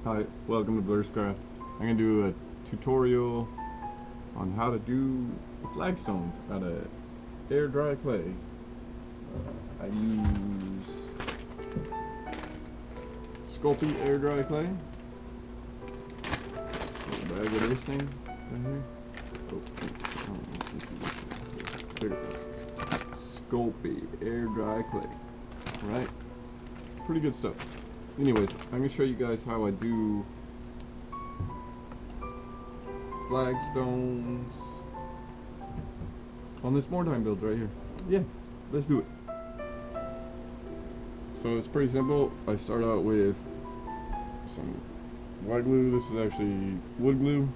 Hi, welcome to Blurrscraft. I'm going to do a tutorial on how to do flagstones out of air dry clay. I use Sculpey air dry clay. Little bag of this thing right here. Sculpey air dry clay. Right? Pretty good stuff. Anyways, I'm going to show you guys how I do flagstones on this Moortime build right here. Yeah, let's do it. So it's pretty simple. I start out with some white glue. This is actually wood glue.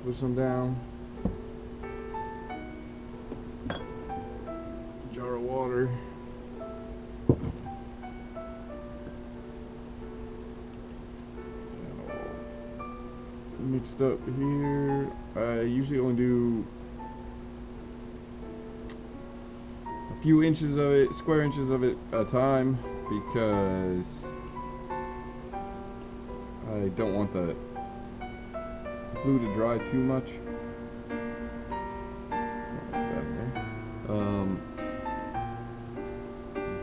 Put some down. Jar of water. Mixed up here. I usually only do a few inches of it, square inches of it at a time, because I don't want the glue to dry too much.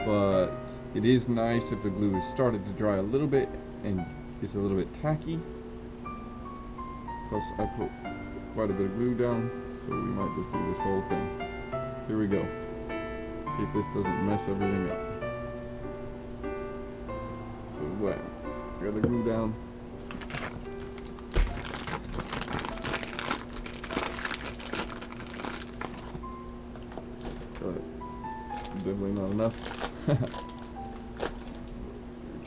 But it is nice if the glue has started to dry a little bit and is a little bit tacky. Plus I put quite a bit of glue down, so we might just do this whole thing. Here we go. See if this doesn't mess everything up. So bam, got the glue down. But it's definitely not enough.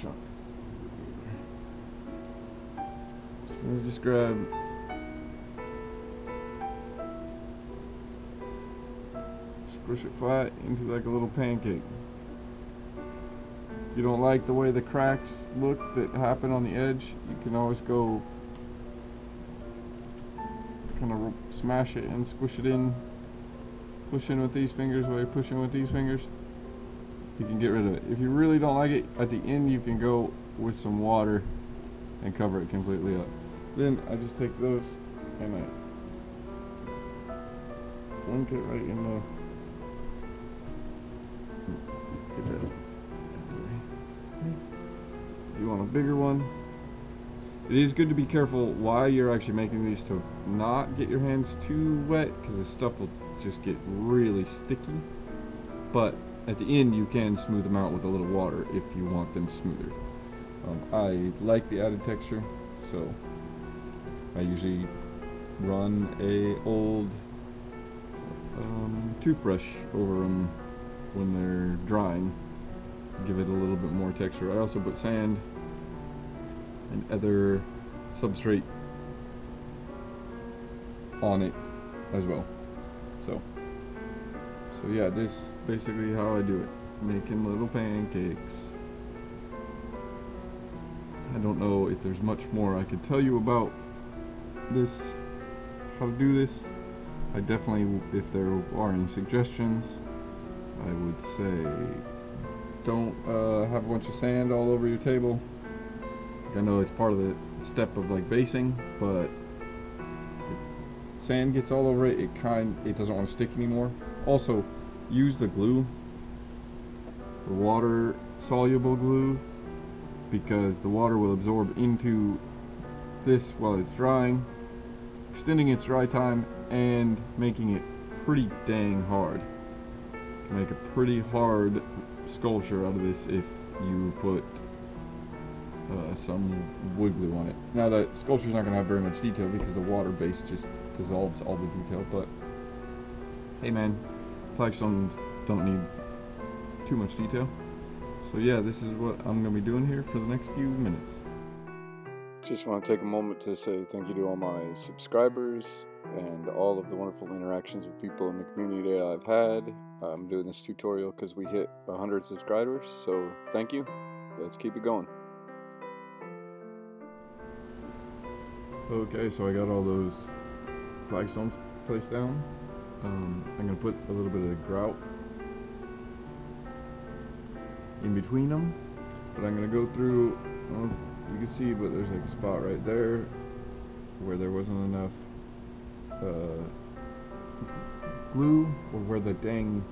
So I'm gonna just grab push it flat into like a little pancake. If you don't like the way the cracks look that happen on the edge, you can always go kind of smash it and squish it in. Push in with these fingers while you're pushing with these fingers. You can get rid of it. If you really don't like it, at the end you can go with some water and cover it completely up. Then I just take those and I link it right in the If you want a bigger one, it is good to be careful while you're actually making these to not get your hands too wet, because the stuff will just get really sticky. But at the end you can smooth them out with a little water if you want them smoother. I like the added texture, so I usually run a old toothbrush over them when they're drying, give it a little bit more texture. I also put sand and other substrate on it as well. So yeah, this is basically how I do it, making little pancakes. I don't know if there's much more I could tell you about this, how to do this. I definitely, if there are any suggestions, I would say don't have a bunch of sand all over your table. I know it's part of the step of like basing, but if sand gets all over it, it doesn't want to stick anymore. Also, use the glue, the water soluble glue, because the water will absorb into this while it's drying, extending its dry time and making it pretty dang hard. Make a pretty hard sculpture out of this if you put some wood glue on it. Now the sculpture's not going to have very much detail because the water base just dissolves all the detail, but hey man, flagstones don't need too much detail. So yeah, this is what I'm going to be doing here for the next few minutes. Just want to take a moment to say thank you to all my subscribers and all of the wonderful interactions with people in the community I've had. I'm doing this tutorial because we hit 100 subscribers, so thank you. Let's keep it going. Okay, so I got all those flagstones placed down. I'm going to put a little bit of the grout in between them, But I'm gonna go through, I don't know if you can see, but there's like a spot right there where there wasn't enough glue, or where the dang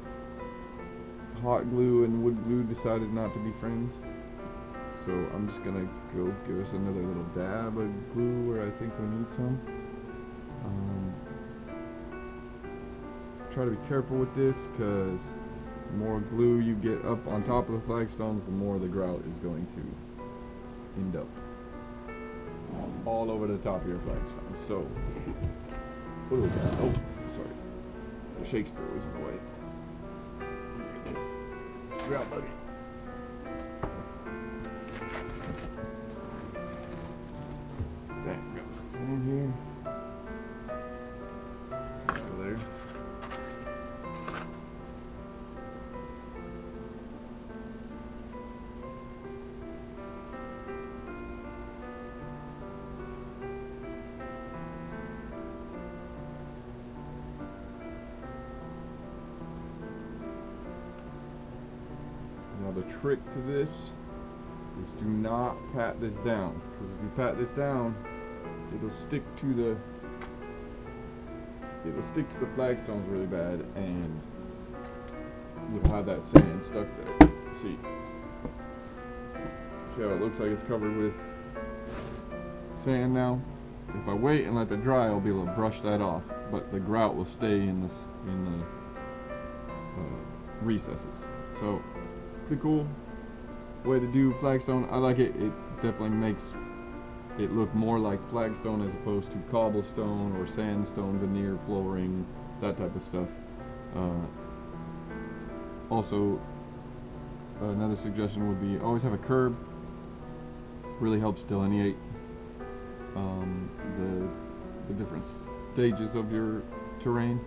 hot glue and wood glue decided not to be friends. So I'm just gonna go give us another little dab of glue where I think we need some. Try to be careful with this, because the more glue you get up on top of the flagstones, the more the grout is going to end up all over the top of your flagstone. So, what do we got? Oh, sorry. Shakespeare was in the way. Look at this grout buggy. Dang, got some sand here. Go there. Now the trick to this is do not pat this down, because if you pat this down, it'll stick to the flagstones really bad, and you'll have that sand stuck there. See how it looks like it's covered with sand now? If I wait and let it dry, I'll be able to brush that off, but the grout will stay in the recesses. So pretty cool way to do flagstone. I like it. It definitely makes it look more like flagstone as opposed to cobblestone or sandstone veneer flooring, that type of stuff. Also, another suggestion would be always have a curb. Really helps delineate the different stages of your terrain.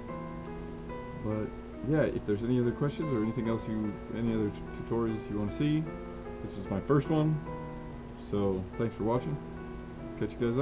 But yeah, if there's any other questions or anything else any other tutorials you want to see, this is my first one. So thanks for watching. Catch you guys later.